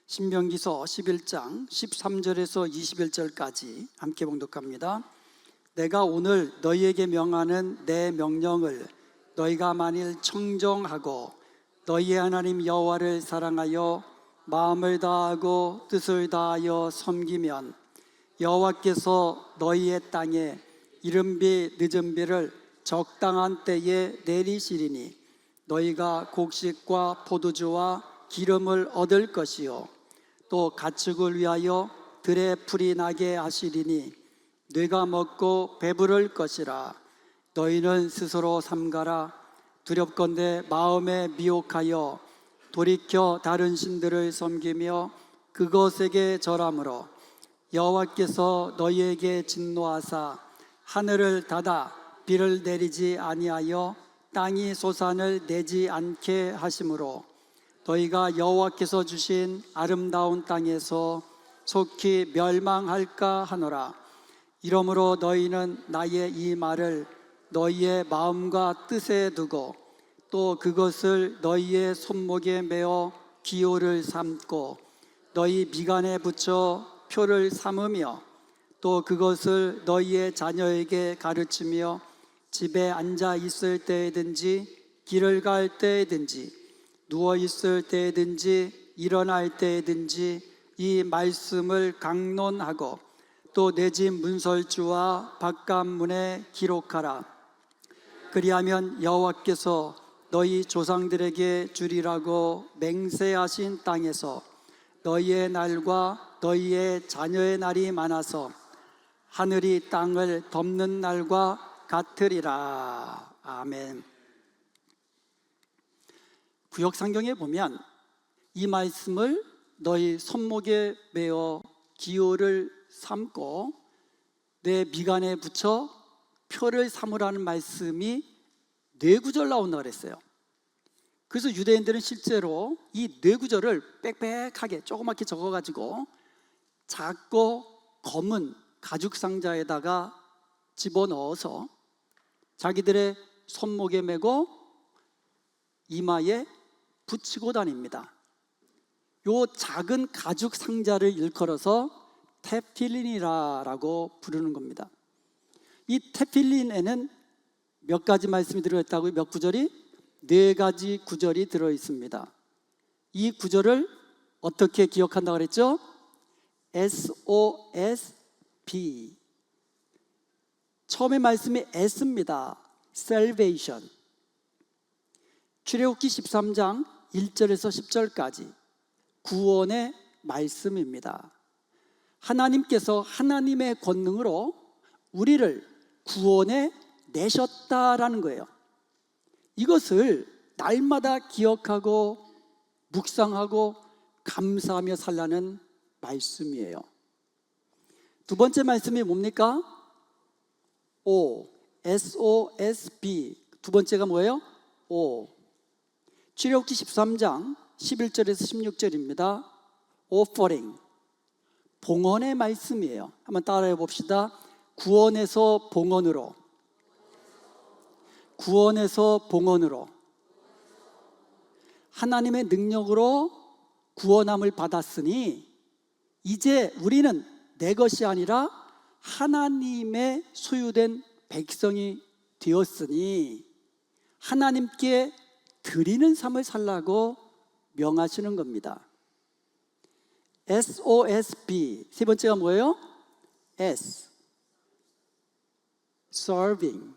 신명기서 11장 13절에서 21절까지 함께 봉독합니다. 내가 오늘 너희에게 명하는 내 명령을 너희가 만일 청정하고 너희의 하나님 여호와를 사랑하여 마음을 다하고 뜻을 다하여 섬기면 여호와께서 너희의 땅에 이른비 늦은비를 적당한 때에 내리시리니 너희가 곡식과 포도주와 기름을 얻을 것이요 또 가축을 위하여 들에 풀이 나게 하시리니 네가 먹고 배부를 것이라. 너희는 스스로 삼가라. 두렵건대 마음에 미혹하여 돌이켜 다른 신들을 섬기며 그것에게 절함으로 여호와께서 너희에게 진노하사 하늘을 닫아 비를 내리지 아니하여 땅이 소산을 내지 않게 하심으로 너희가 여호와께서 주신 아름다운 땅에서 속히 멸망할까 하노라. 이러므로 너희는 나의 이 말을 너희의 마음과 뜻에 두고 또 그것을 너희의 손목에 메어 기호를 삼고 너희 미간에 붙여 표를 삼으며 또 그것을 너희의 자녀에게 가르치며 집에 앉아 있을 때든지 길을 갈 때든지 누워 있을 때든지 일어날 때든지 이 말씀을 강론하고 또 내 집 문설주와 바깥문에 기록하라. 그리하면 여호와께서 너희 조상들에게 주리라고 맹세하신 땅에서 너희의 날과 너희의 자녀의 날이 많아서 하늘이 땅을 덮는 날과 같으리라. 아멘. 구역성경에 보면 이 말씀을 너희 손목에 메어 기호를 삼고 내 미간에 붙여 표를 삼으라는 말씀이 네 구절 나온다고 그랬어요. 그래서 유대인들은 실제로 이 네 구절을 빽빽하게 조그맣게 적어가지고 작고 검은 가죽 상자에다가 집어넣어서 자기들의 손목에 메고 이마에 붙이고 다닙니다. 요 작은 가죽 상자를 일컬어서 테필린이라고 부르는 겁니다. 이 테필린에는 몇 가지 말씀이 들어있다고요? 몇 구절이? 네 가지 구절이 들어있습니다. 이 구절을 어떻게 기억한다고 그랬죠? SOSP. 처음에 말씀이 S입니다. Salvation. 출애굽기 13장 1절에서 10절까지 구원의 말씀입니다. 하나님께서 하나님의 권능으로 우리를 구원해 내셨다라는 거예요. 이것을 날마다 기억하고 묵상하고 감사하며 살라는 말씀이에요. 두 번째 말씀이 뭡니까? O, SOSB. 두 번째가 뭐예요? O. 출애굽기 13장 11절에서 16절입니다. Offering. 봉헌의 말씀이에요. 한번 따라해 봅시다. 구원에서 봉헌으로. 구원에서 봉헌으로. 하나님의 능력으로 구원함을 받았으니 이제 우리는 내 것이 아니라 하나님의 소유된 백성이 되었으니 하나님께 드리는 삶을 살라고 명하시는 겁니다. SOSB. 세 번째가 뭐예요? S. Serving.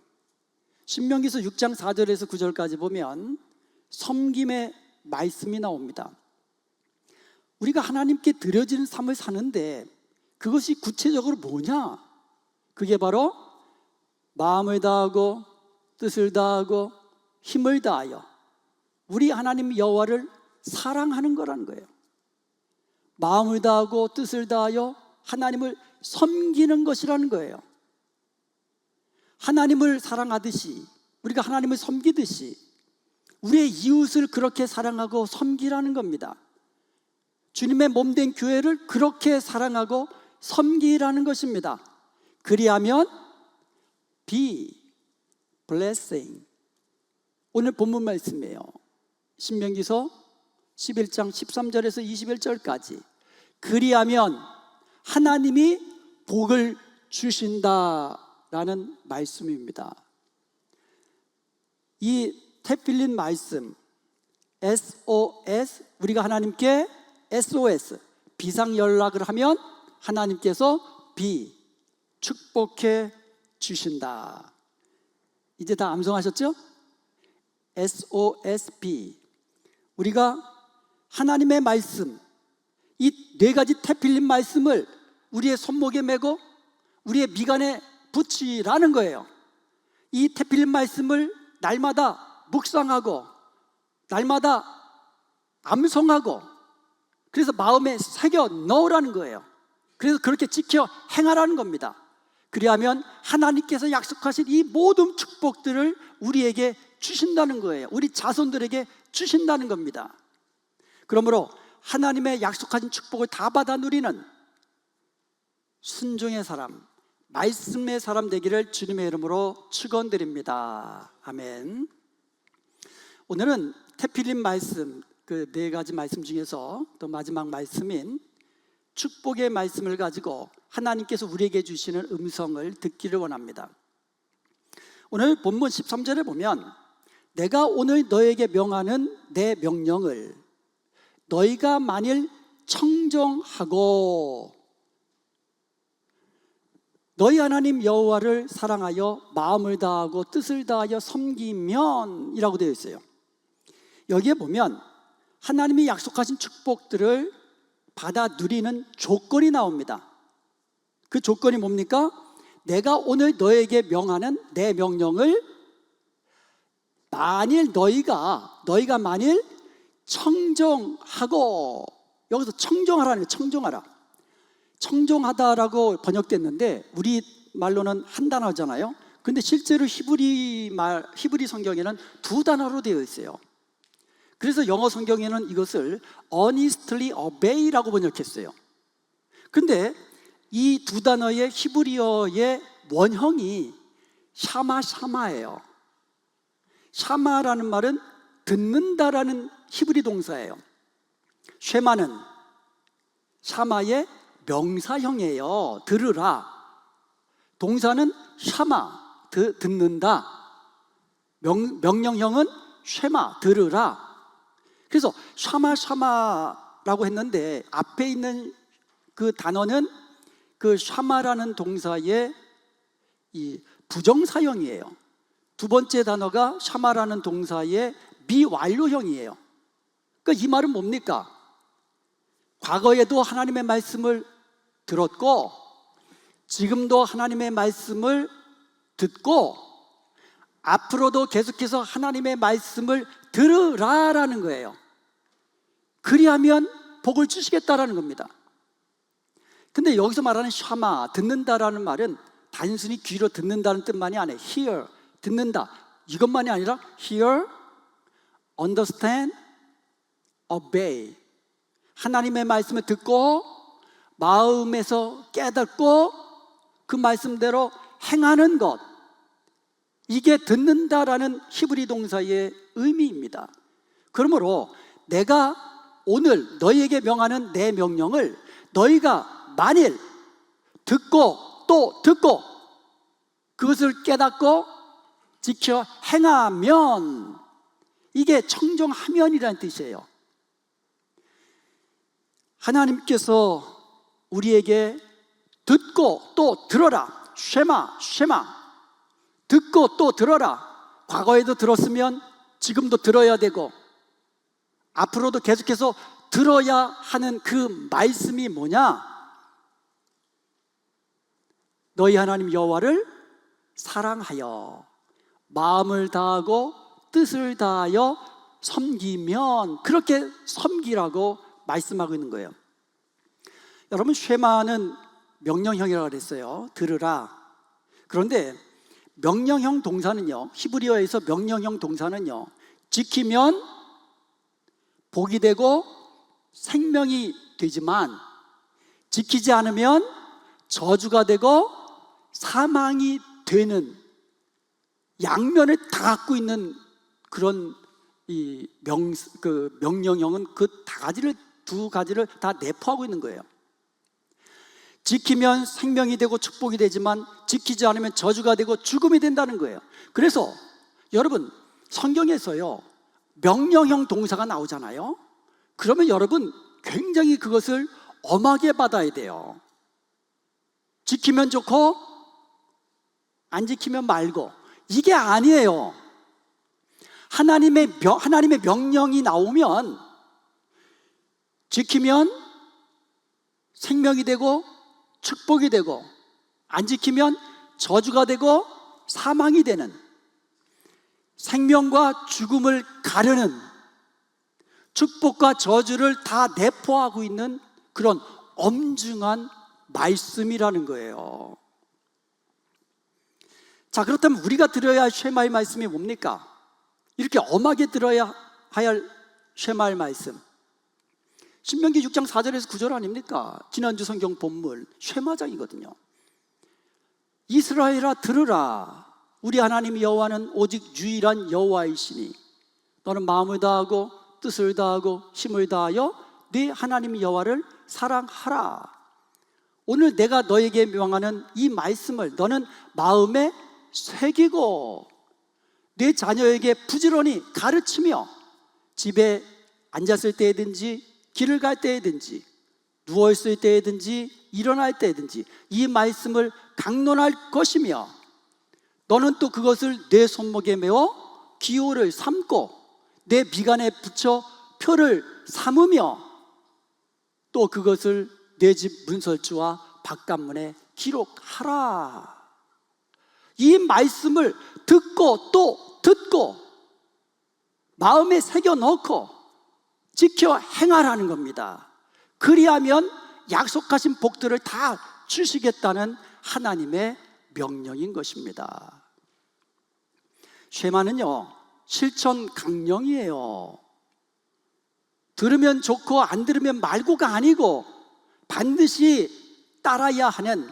신명기서 6장 4절에서 9절까지 보면 섬김의 말씀이 나옵니다. 우리가 하나님께 드려지는 삶을 사는데 그것이 구체적으로 뭐냐? 그게 바로 마음을 다하고 뜻을 다하고 힘을 다하여 우리 하나님 여호와를 사랑하는 거라는 거예요. 마음을 다하고 뜻을 다하여 하나님을 섬기는 것이라는 거예요. 하나님을 사랑하듯이 우리가 하나님을 섬기듯이 우리의 이웃을 그렇게 사랑하고 섬기라는 겁니다. 주님의 몸된 교회를 그렇게 사랑하고 섬기라는 것입니다. 그리하면 be blessing. 오늘 본문 말씀이에요. 신명기서 11장 13절에서 21절까지. 그리하면 하나님이 복을 주신다라는 말씀입니다. 이 테필린 말씀 SOS, 우리가 하나님께 SOS 비상연락을 하면 하나님께서 축복해 주신다. 이제 다 암송하셨죠? SOSB. 우리가 하나님의 말씀, 이 네 가지 테필린 말씀을 우리의 손목에 메고 우리의 미간에 붙이라는 거예요. 이 테필린 말씀을 날마다 묵상하고 날마다 암송하고, 그래서 마음에 새겨 넣으라는 거예요. 그래서 그렇게 지켜 행하라는 겁니다. 그리하면 하나님께서 약속하신 이 모든 축복들을 우리에게 주신다는 거예요. 우리 자손들에게 주신다는 겁니다. 그러므로 하나님의 약속하신 축복을 다 받아 누리는 순종의 사람, 말씀의 사람 되기를 주님의 이름으로 축원드립니다. 아멘. 오늘은 테필린 말씀, 그 네 가지 말씀 중에서 또 마지막 말씀인 축복의 말씀을 가지고 하나님께서 우리에게 주시는 음성을 듣기를 원합니다. 오늘 본문 13절에 보면 내가 오늘 너에게 명하는 내 명령을 너희가 만일 청정하고 너희 하나님 여호와를 사랑하여 마음을 다하고 뜻을 다하여 섬기면 이라고 되어 있어요. 여기에 보면 하나님이 약속하신 축복들을 받아 누리는 조건이 나옵니다. 그 조건이 뭡니까? 내가 오늘 너에게 명하는 내 명령을 만일 너희가 만일 청정하고, 여기서 청정하라는 거예요. 청정하라. 청정하다라고 번역됐는데 우리 말로는 한 단어잖아요. 근데 실제로 히브리 성경에는 두 단어로 되어 있어요. 그래서 영어 성경에는 이것을 earnestly obey라고 번역했어요. 근데 이 두 단어의 히브리어의 원형이 샤마예요. 샤마라는 말은 듣는다라는 히브리 동사예요. 쉐마는 샤마의 명사형이에요. 들으라. 동사는 샤마, 듣는다. 명령형은 쉐마, 들으라. 그래서 샤마라고 했는데 앞에 있는 그 단어는 그 샤마라는 동사의 이 부정사형이에요. 두 번째 단어가 샤마라는 동사의 미완료형이에요. 그러니까 이 말은 뭡니까? 과거에도 하나님의 말씀을 들었고 지금도 하나님의 말씀을 듣고 앞으로도 계속해서 하나님의 말씀을 들으라라는 거예요. 그리하면 복을 주시겠다라는 겁니다. 근데 여기서 말하는 샤마, 듣는다라는 말은 단순히 귀로 듣는다는 뜻만이 아니에요. hear, 듣는다, 이것만이 아니라 hear, understand, obey. 하나님의 말씀을 듣고 마음에서 깨닫고 그 말씀대로 행하는 것, 이게 듣는다라는 히브리 동사의 의미입니다. 그러므로 내가 오늘 너희에게 명하는 내 명령을 너희가 만일 듣고 또 듣고 그것을 깨닫고 지켜 행하면, 이게 청정하면이라는 뜻이에요. 하나님께서 우리에게 듣고 또 들어라, 쉐마, 듣고 또 들어라. 과거에도 들었으면 지금도 들어야 되고 앞으로도 계속해서 들어야 하는 그 말씀이 뭐냐? 너희 하나님 여호와를 사랑하여 마음을 다하고 뜻을 다하여 섬기면, 그렇게 섬기라고 말씀하고 있는 거예요. 여러분, 쉐마는 명령형이라고 그랬어요. 들으라. 그런데 명령형 동사는요, 히브리어에서 명령형 동사는요, 지키면 복이 되고 생명이 되지만 지키지 않으면 저주가 되고 사망이 되는 양면을 다 갖고 있는 그런 명령형은 두 가지를 다 내포하고 있는 거예요. 지키면 생명이 되고 축복이 되지만 지키지 않으면 저주가 되고 죽음이 된다는 거예요. 그래서 여러분, 성경에서요 명령형 동사가 나오잖아요. 그러면 여러분 굉장히 그것을 엄하게 받아야 돼요. 지키면 좋고 안 지키면 말고, 이게 아니에요. 하나님의 명령이 나오면 지키면 생명이 되고 축복이 되고, 안 지키면 저주가 되고 사망이 되는, 생명과 죽음을 가르는, 축복과 저주를 다 내포하고 있는 그런 엄중한 말씀이라는 거예요. 자, 그렇다면 우리가 들어야 할 쉐마의 말씀이 뭡니까? 이렇게 엄하게 들어야 할 쉐마의 말씀, 신명기 6장 4절에서 9절 아닙니까? 지난주 성경 본문 쉐마장이거든요. 이스라엘아 들으라, 우리 하나님 여호와는 오직 유일한 여호와이시니 너는 마음을 다하고 뜻을 다하고 힘을 다하여 네 하나님 여호와를 사랑하라. 오늘 내가 너에게 명하는 이 말씀을 너는 마음에 새기고 네 자녀에게 부지런히 가르치며 집에 앉았을 때든지 길을 갈 때든지 누워있을 때든지 일어날 때든지 이 말씀을 강론할 것이며, 너는 또 그것을 내 손목에 메어 기호를 삼고 내 미간에 붙여 표를 삼으며 또 그것을 내 집 문설주와 바깥문에 기록하라. 이 말씀을 듣고 또 듣고 마음에 새겨 넣고 지켜 행하라는 겁니다. 그리하면 약속하신 복들을 다 주시겠다는 하나님의 명령인 것입니다. 쉐마는요 실천 강령이에요. 들으면 좋고 안 들으면 말고가 아니고 반드시 따라야 하는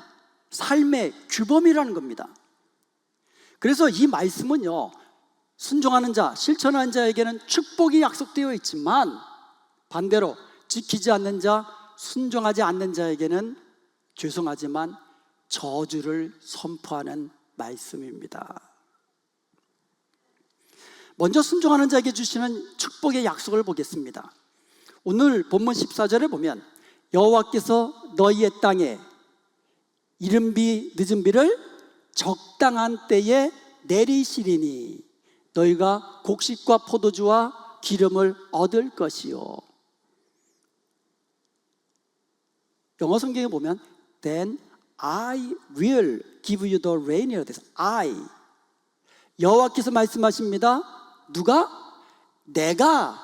삶의 규범이라는 겁니다. 그래서 이 말씀은요 순종하는 자, 실천하는 자에게는 축복이 약속되어 있지만 반대로 지키지 않는 자, 순종하지 않는 자에게는 죄송하지만 저주를 선포하는 말씀입니다. 먼저 순종하는 자에게 주시는 축복의 약속을 보겠습니다. 오늘 본문 14절에 보면 여호와께서 너희의 땅에 이른 비 늦은 비를 적당한 때에 내리시리니 너희가 곡식과 포도주와 기름을 얻을 것이요. 영어 성경에 보면 Then I will give you the rain. I, 여호와께서 말씀하십니다. 누가? 내가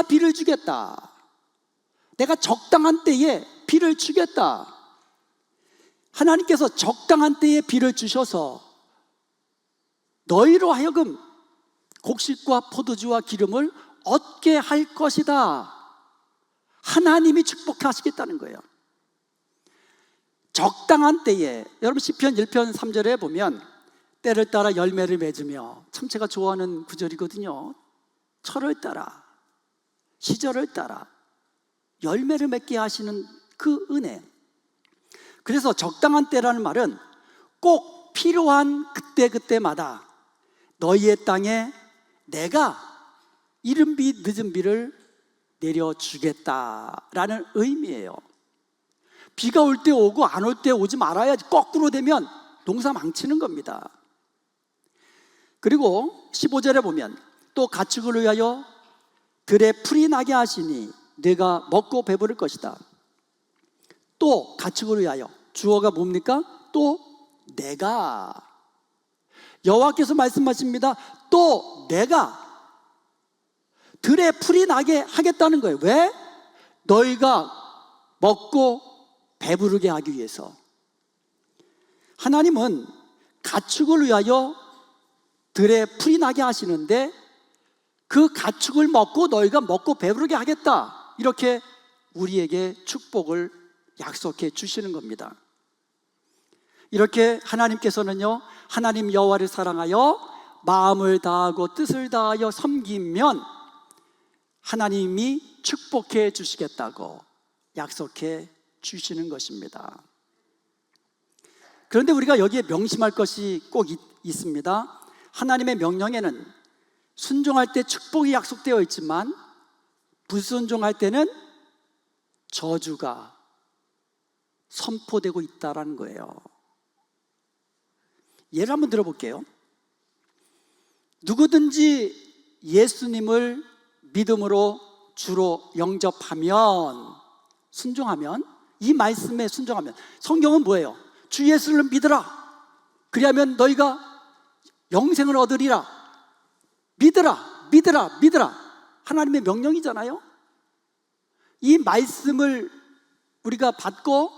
비를 주겠다. 내가 적당한 때에 비를 주겠다. 하나님께서 적당한 때에 비를 주셔서 너희로 하여금 곡식과 포도주와 기름을 얻게 할 것이다. 하나님이 축복하시겠다는 거예요. 적당한 때에, 여러분 시편 1편 3절에 보면 때를 따라 열매를 맺으며, 참 제가 좋아하는 구절이거든요. 철을 따라 시절을 따라 열매를 맺게 하시는 그 은혜. 그래서 적당한 때라는 말은 꼭 필요한 그때그때마다 너희의 땅에 내가 이른 비 늦은 비를 내려주겠다라는 의미예요. 비가 올 때 오고 안 올 때 오지 말아야지. 거꾸로 되면 농사 망치는 겁니다. 그리고 15절에 보면 또 가축을 위하여 들에 풀이 나게 하시니 내가 먹고 배부를 것이다. 또 가축을 위하여, 주어가 뭡니까? 또 내가, 여호와께서 말씀하십니다. 또 내가 들에 풀이 나게 하겠다는 거예요. 왜? 너희가 먹고 배부르게 하기 위해서. 하나님은 가축을 위하여 들에 풀이 나게 하시는데 그 가축을 먹고 너희가 먹고 배부르게 하겠다, 이렇게 우리에게 축복을 약속해 주시는 겁니다. 이렇게 하나님께서는요 하나님 여호와를 사랑하여 마음을 다하고 뜻을 다하여 섬기면 하나님이 축복해 주시겠다고 약속해 주시는 것입니다. 그런데 우리가 여기에 명심할 것이 꼭 있습니다. 하나님의 명령에는 순종할 때 축복이 약속되어 있지만 불순종할 때는 저주가 선포되고 있다는 거예요. 예를 한번 들어볼게요. 누구든지 예수님을 믿음으로 주로 영접하면, 순종하면, 이 말씀에 순종하면, 성경은 뭐예요? 주 예수를 믿으라. 그리하면 너희가 영생을 얻으리라. 믿으라, 믿으라, 믿으라. 하나님의 명령이잖아요. 이 말씀을 우리가 받고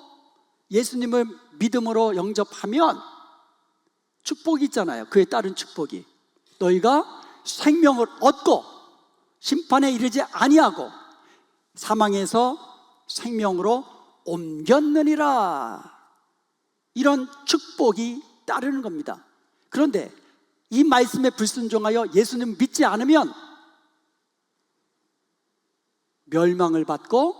예수님을 믿음으로 영접하면 축복이 있잖아요. 그에 따른 축복이. 너희가 생명을 얻고 심판에 이르지 아니하고 사망에서 생명으로 옮겼느니라. 이런 축복이 따르는 겁니다. 그런데 이 말씀에 불순종하여 예수님 믿지 않으면 멸망을 받고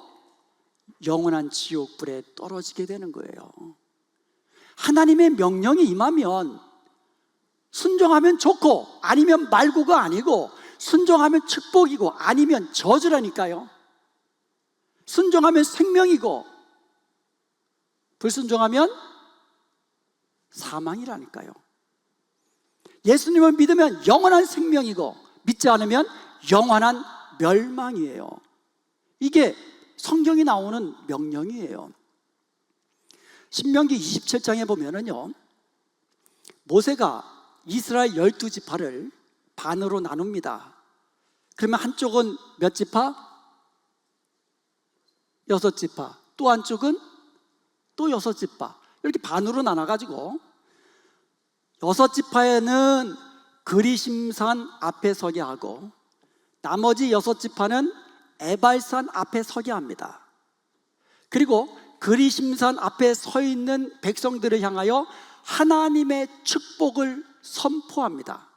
영원한 지옥불에 떨어지게 되는 거예요. 하나님의 명령이 임하면 순종하면 좋고 아니면 말고가 아니고, 순종하면 축복이고 아니면 저주라니까요. 순종하면 생명이고 불순종하면 사망이라니까요. 예수님을 믿으면 영원한 생명이고 믿지 않으면 영원한 멸망이에요. 이게 성경이 나오는 명령이에요. 신명기 27장에 보면은요, 모세가 이스라엘 12지파를 반으로 나눕니다. 그러면 한쪽은 몇 지파? 6지파. 또 한쪽은 또 6지파. 이렇게 반으로 나눠가지고 6지파에는 그리심산 앞에 서게 하고 나머지 6지파는 에발산 앞에 서게 합니다. 그리고 그리심산 앞에 서 있는 백성들을 향하여 하나님의 축복을 선포합니다.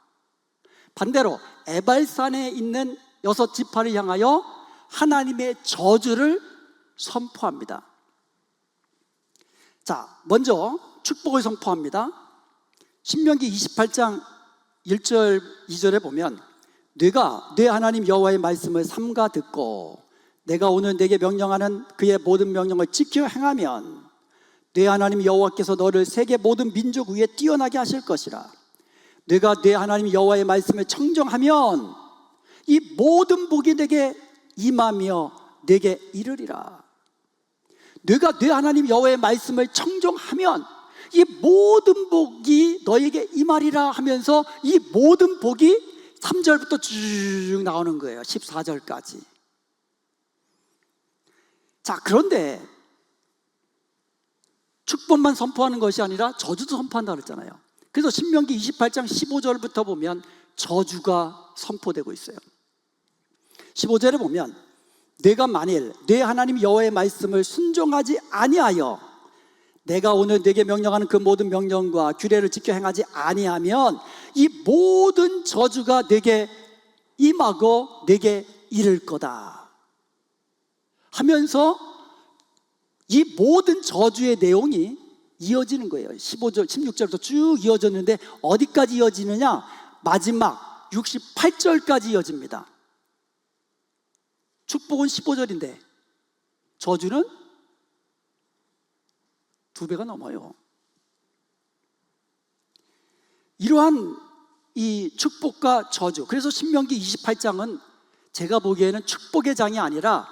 반대로 에발산에 있는 6지파를 향하여 하나님의 저주를 선포합니다. 자, 먼저 축복을 선포합니다. 신명기 28장 1절 2절에 보면 네가 네 하나님 여호와의 말씀을 삼가 듣고 내가 오늘 네게 명령하는 그의 모든 명령을 지켜 행하면 네 하나님 여호와께서 너를 세계 모든 민족 위에 뛰어나게 하실 것이라. 네가 네 하나님 여호와의 말씀을 청정하면 이 모든 복이 네게 임하며 네게 이르리라. 네가 네 하나님 여호와의 말씀을 청정하면 이 모든 복이 너에게 임하리라 하면서 이 모든 복이 3절부터 쭉 나오는 거예요. 14절까지. 자, 그런데 축복만 선포하는 것이 아니라 저주도 선포한다 그랬잖아요. 그래서 신명기 28장 15절부터 보면 저주가 선포되고 있어요. 15절에 보면 내가 만일 네 하나님 여호와의 말씀을 순종하지 아니하여 내가 오늘 네게 명령하는 그 모든 명령과 규례를 지켜 행하지 아니하면 이 모든 저주가 네게 임하고 네게 이를 거다 하면서 이 모든 저주의 내용이 이어지는 거예요. 15절, 16절부터 쭉 이어졌는데 어디까지 이어지느냐? 마지막 68절까지 이어집니다. 축복은 15절인데 저주는 2배가 넘어요. 이러한 이 축복과 저주, 그래서 신명기 28장은 제가 보기에는 축복의 장이 아니라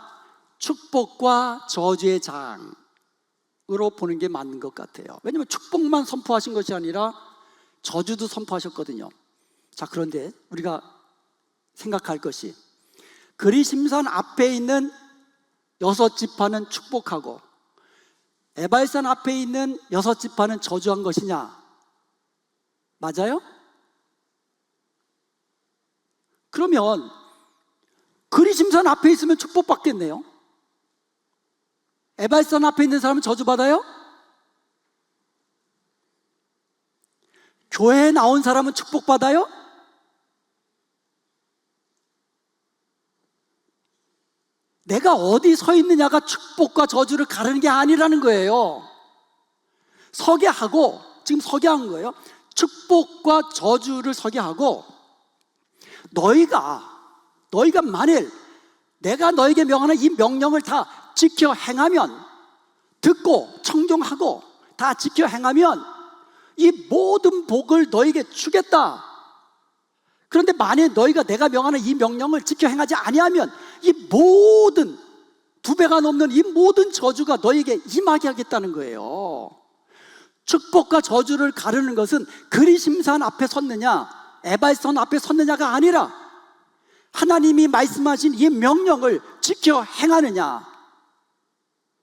축복과 저주의 장으로 보는 게 맞는 것 같아요. 왜냐하면 축복만 선포하신 것이 아니라 저주도 선포하셨거든요. 자, 그런데 우리가 생각할 것이 그리심산 앞에 있는 6지파는 축복하고 에발산 앞에 있는 6지파는 저주한 것이냐? 맞아요? 그러면 그리심산 앞에 있으면 축복받겠네요. 에발산 앞에 있는 사람은 저주받아요? 교회에 나온 사람은 축복받아요? 내가 어디 서 있느냐가 축복과 저주를 가르는 게 아니라는 거예요. 서게 하고, 지금 서게 한 거예요. 축복과 저주를 서게 하고, 너희가 만일 내가 너에게 명하는 이 명령을 다 지켜 행하면, 듣고 청종하고 다 지켜 행하면 이 모든 복을 너에게 주겠다. 그런데 만일 너희가 내가 명하는 이 명령을 지켜 행하지 아니하면 이 모든 2배가 넘는 이 모든 저주가 너에게 임하게 하겠다는 거예요. 축복과 저주를 가르는 것은 그리심산 앞에 섰느냐, 에발선 앞에 섰느냐가 아니라 하나님이 말씀하신 이 명령을 지켜 행하느냐,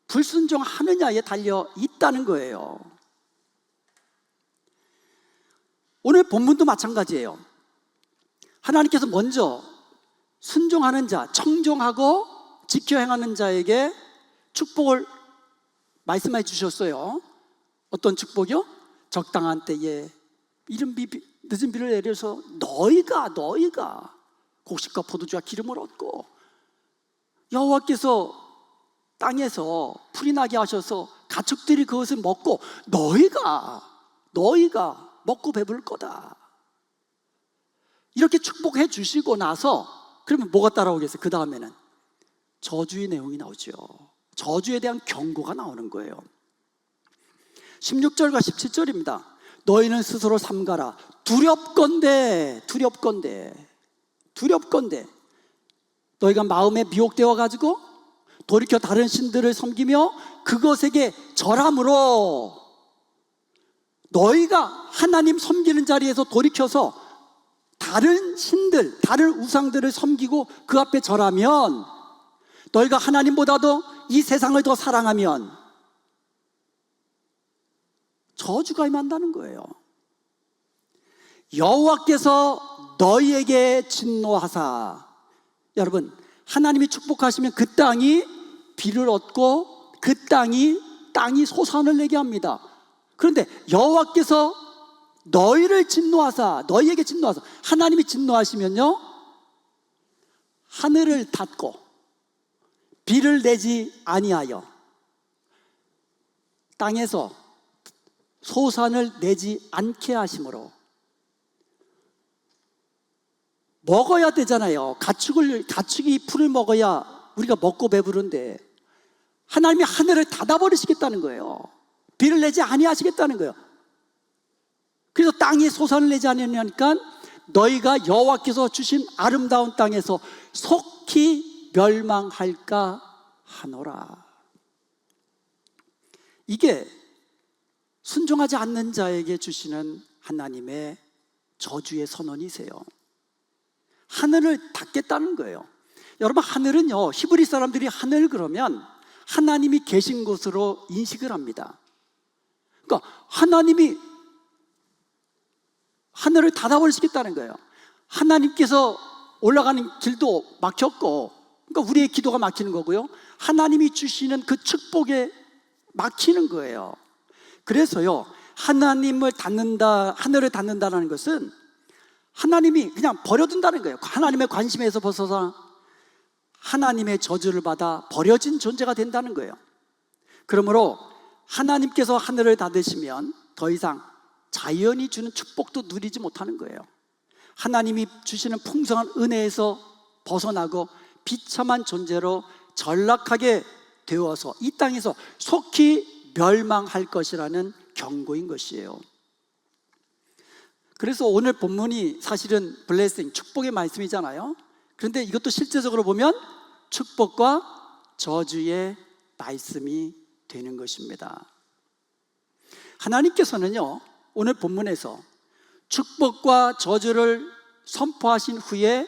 불순종하느냐에 달려 있다는 거예요. 오늘 본문도 마찬가지예요. 하나님께서 먼저 순종하는 자, 청종하고 지켜 행하는 자에게 축복을 말씀해 주셨어요. 어떤 축복이요? 적당한 때에 늦은 비를 내려서 너희가 곡식과 포도주와 기름을 얻고, 여호와께서 땅에서 풀이 나게 하셔서 가축들이 그것을 먹고 너희가 먹고 배부를 거다. 이렇게 축복해 주시고 나서 그러면 뭐가 따라오겠어요? 그 다음에는 저주의 내용이 나오죠. 저주에 대한 경고가 나오는 거예요. 16절과 17절입니다. 너희는 스스로 삼가라. 두렵건대 너희가 마음에 미혹되어 가지고 돌이켜 다른 신들을 섬기며 그것에게 절함으로, 너희가 하나님 섬기는 자리에서 돌이켜서 다른 신들, 다른 우상들을 섬기고 그 앞에 절하면, 너희가 하나님보다도 이 세상을 더 사랑하면 저주가 임한다는 거예요. 여호와께서 너희에게 진노하사, 여러분, 하나님이 축복하시면 그 땅이 비를 얻고 그 땅이 소산을 내게 합니다. 그런데 여호와께서 너희에게 진노하사, 하나님이 진노하시면요, 하늘을 닫고 비를 내지 아니하여 땅에서 소산을 내지 않게 하심으로, 먹어야 되잖아요. 가축이 풀을 먹어야 우리가 먹고 배부른데 하나님이 하늘을 닫아버리시겠다는 거예요. 비를 내지 아니하시겠다는 거예요. 그래서 땅이 소산을 내지 아니하니까 너희가 여호와께서 주신 아름다운 땅에서 속히 멸망할까 하노라. 이게 순종하지 않는 자에게 주시는 하나님의 저주의 선언이세요. 하늘을 닫겠다는 거예요. 여러분, 하늘은요, 히브리 사람들이 하늘 그러면 하나님이 계신 곳으로 인식을 합니다. 그러니까 하나님이 하늘을 닫아버리시겠다는 거예요. 하나님께서 올라가는 길도 막혔고, 그러니까 우리의 기도가 막히는 거고요, 하나님이 주시는 그 축복에 막히는 거예요. 그래서요, 하나님을 닫는다, 하늘을 닫는다는 것은 하나님이 그냥 버려둔다는 거예요. 하나님의 관심에서 벗어서 하나님의 저주를 받아 버려진 존재가 된다는 거예요. 그러므로 하나님께서 하늘을 닫으시면 더 이상 자연이 주는 축복도 누리지 못하는 거예요. 하나님이 주시는 풍성한 은혜에서 벗어나고 비참한 존재로 전락하게 되어서 이 땅에서 속히 멸망할 것이라는 경고인 것이에요. 그래서 오늘 본문이 사실은 블레싱, 축복의 말씀이잖아요. 그런데 이것도 실제적으로 보면 축복과 저주의 말씀이 되는 것입니다. 하나님께서는요, 오늘 본문에서 축복과 저주를 선포하신 후에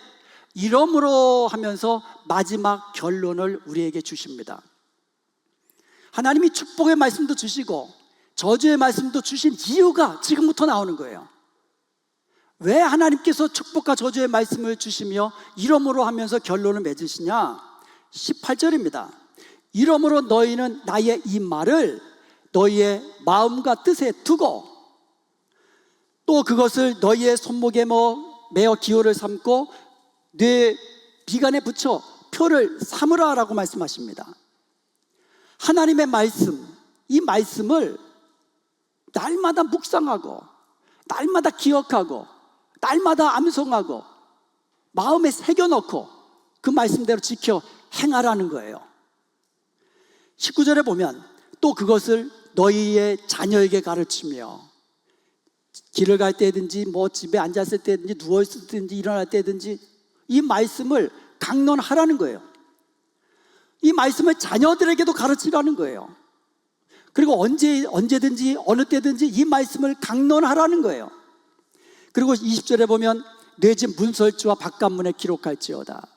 이러므로 하면서 마지막 결론을 우리에게 주십니다. 하나님이 축복의 말씀도 주시고 저주의 말씀도 주신 이유가 지금부터 나오는 거예요. 왜 하나님께서 축복과 저주의 말씀을 주시며 이러므로 하면서 결론을 맺으시냐? 18절입니다. 이러므로 너희는 나의 이 말을 너희의 마음과 뜻에 두고 또 그것을 너희의 손목에 메어 기호를 삼고 뇌 비간에 붙여 표를 삼으라라고 말씀하십니다. 하나님의 말씀, 이 말씀을 날마다 묵상하고 날마다 기억하고 날마다 암송하고 마음에 새겨놓고 그 말씀대로 지켜 행하라는 거예요. 19절에 보면 또 그것을 너희의 자녀에게 가르치며 길을 갈 때든지 집에 앉았을 때든지 누워있을 때든지 일어날 때든지 이 말씀을 강론하라는 거예요. 이 말씀을 자녀들에게도 가르치라는 거예요. 그리고 언제든지 어느 때든지 이 말씀을 강론하라는 거예요. 그리고 20절에 보면 내 집 문설주와 바깥문에 기록할지어다.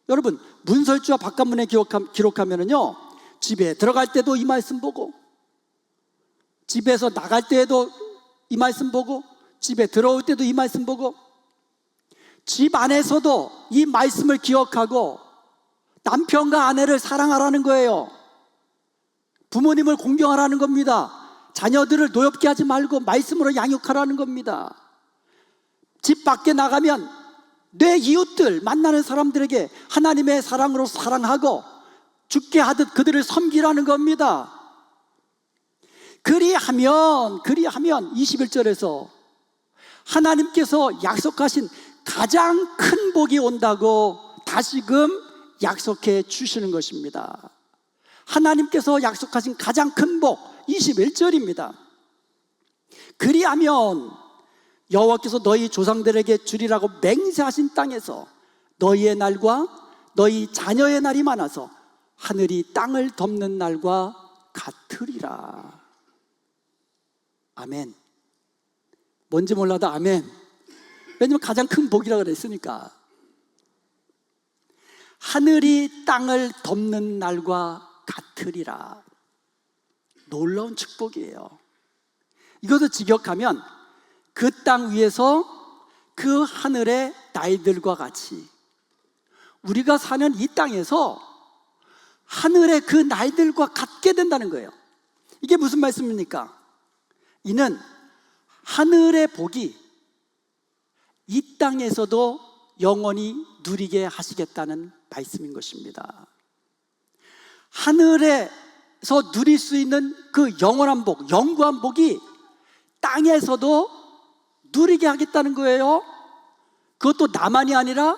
여러분, 문설주와 바깥문에 기록하면은요, 집에 들어갈 때도 이 말씀 보고, 집에서 나갈 때에도 이 말씀 보고, 집에 들어올 때도 이 말씀 보고, 집 안에서도 이 말씀을 기억하고 남편과 아내를 사랑하라는 거예요. 부모님을 공경하라는 겁니다. 자녀들을 노엽게 하지 말고 말씀으로 양육하라는 겁니다. 집 밖에 나가면 내 이웃들, 만나는 사람들에게 하나님의 사랑으로 사랑하고 죽게 하듯 그들을 섬기라는 겁니다. 그리하면 21절에서 하나님께서 약속하신 가장 큰 복이 온다고 다시금 약속해 주시는 것입니다. 하나님께서 약속하신 가장 큰 복, 21절입니다. 그리하면 여호와께서 너희 조상들에게 주리라고 맹세하신 땅에서 너희의 날과 너희 자녀의 날이 많아서 하늘이 땅을 덮는 날과 같으리라. 아멘. 뭔지 몰라도 아멘. 왜냐면 가장 큰 복이라고 그랬으니까. 하늘이 땅을 덮는 날과 같으리라. 놀라운 축복이에요. 이것을 직역하면 그 땅 위에서 그 하늘의 날들과 같이 우리가 사는 이 땅에서 하늘의 그 날들과 같게 된다는 거예요. 이게 무슨 말씀입니까? 이는 하늘의 복이 이 땅에서도 영원히 누리게 하시겠다는 말씀인 것입니다. 하늘에서 누릴 수 있는 그 영원한 복, 영구한 복이 땅에서도 누리게 하겠다는 거예요. 그것도 나만이 아니라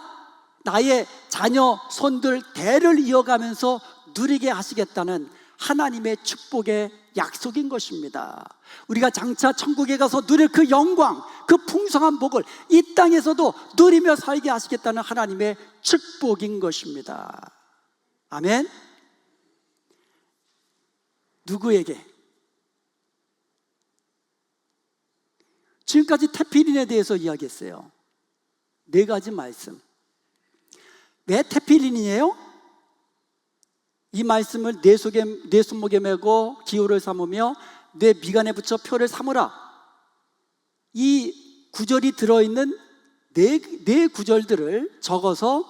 나의 자녀, 손들 대를 이어가면서 누리게 하시겠다는 하나님의 축복의 약속인 것입니다. 우리가 장차 천국에 가서 누릴 그 영광, 그 풍성한 복을 이 땅에서도 누리며 살게 하시겠다는 하나님의 축복인 것입니다. 아멘. 누구에게? 지금까지 테필린에 대해서 이야기했어요. 4가지 말씀. 왜 테필린이에요? 이 말씀을 내 손목에 메고 기호를 삼으며 내 미간에 붙여 표를 삼으라. 이 구절이 들어있는 네 구절들을 적어서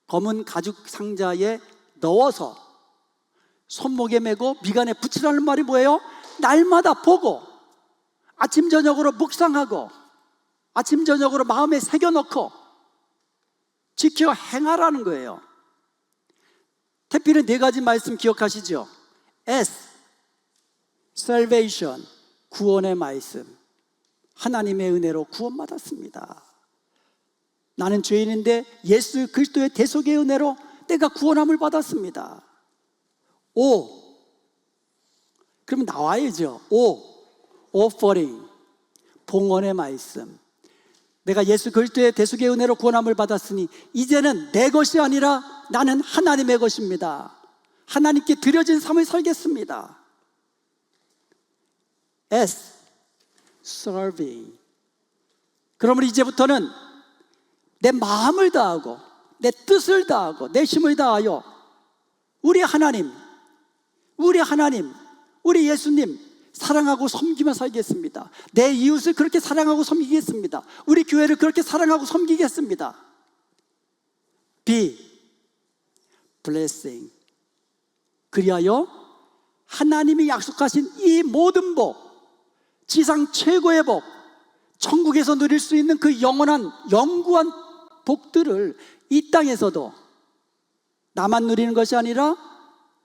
검은 가죽 상자에 넣어서 손목에 메고 미간에 붙이라는 말이 뭐예요? 날마다 보고 아침 저녁으로 묵상하고 아침 저녁으로 마음에 새겨놓고 지켜 행하라는 거예요. 태필의 4가지 말씀 기억하시죠? S, salvation, 구원의 말씀. 하나님의 은혜로 구원받았습니다. 나는 죄인인데 예수 그리스도의 대속의 은혜로 내가 구원함을 받았습니다. O, 그러면 나와야죠. O, offering, 봉헌의 말씀. 내가 예수 그리스도의 대속의 은혜로 구원함을 받았으니 이제는 내 것이 아니라 나는 하나님의 것입니다. 하나님께 드려진 삶을 살겠습니다. S, serving. 그러면 이제부터는 내 마음을 다하고 내 뜻을 다하고 내 힘을 다하여 우리 하나님, 우리 예수님 사랑하고 섬기며 살겠습니다. 내 이웃을 그렇게 사랑하고 섬기겠습니다. 우리 교회를 그렇게 사랑하고 섬기겠습니다. Be blessing. 그리하여 하나님이 약속하신 이 모든 복, 지상 최고의 복, 천국에서 누릴 수 있는 그 영원한 영구한 복들을 이 땅에서도 나만 누리는 것이 아니라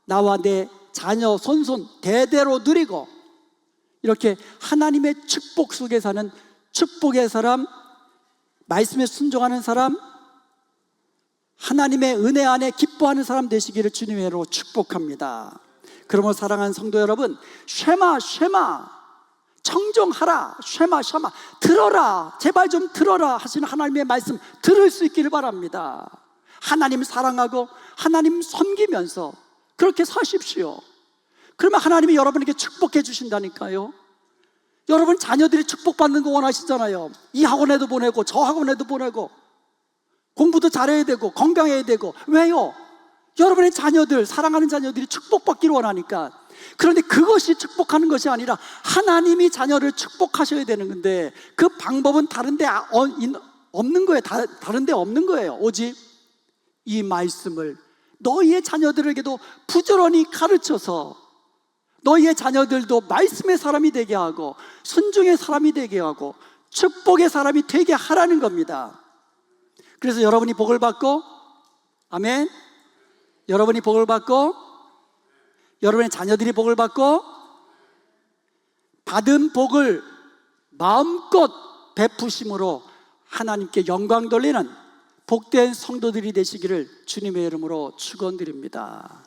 나와 내 자녀, 손손 대대로 누리고 이렇게 하나님의 축복 속에 사는 축복의 사람, 말씀에 순종하는 사람, 하나님의 은혜 안에 기뻐하는 사람 되시기를 주님의 이름으로 축복합니다. 그러므로 사랑하는 성도 여러분, 쉐마 청종하라, 쉐마 들어라, 제발 좀 들어라 하시는 하나님의 말씀 들을 수 있기를 바랍니다. 하나님 사랑하고 하나님 섬기면서 그렇게 사십시오. 그러면 하나님이 여러분에게 축복해 주신다니까요. 여러분 자녀들이 축복받는 거 원하시잖아요. 이 학원에도 보내고 저 학원에도 보내고 공부도 잘해야 되고 건강해야 되고. 왜요? 여러분의 자녀들, 사랑하는 자녀들이 축복받기를 원하니까. 그런데 그것이 축복하는 것이 아니라 하나님이 자녀를 축복하셔야 되는 건데 그 방법은 다른데 없는 거예요. 다른데 없는 거예요. 오직 이 말씀을 너희의 자녀들에게도 부지런히 가르쳐서 너희의 자녀들도 말씀의 사람이 되게 하고 순종의 사람이 되게 하고 축복의 사람이 되게 하라는 겁니다. 그래서 여러분이 복을 받고, 아멘, 여러분이 복을 받고 여러분의 자녀들이 복을 받고 받은 복을 마음껏 베푸심으로 하나님께 영광 돌리는 복된 성도들이 되시기를 주님의 이름으로 축원드립니다.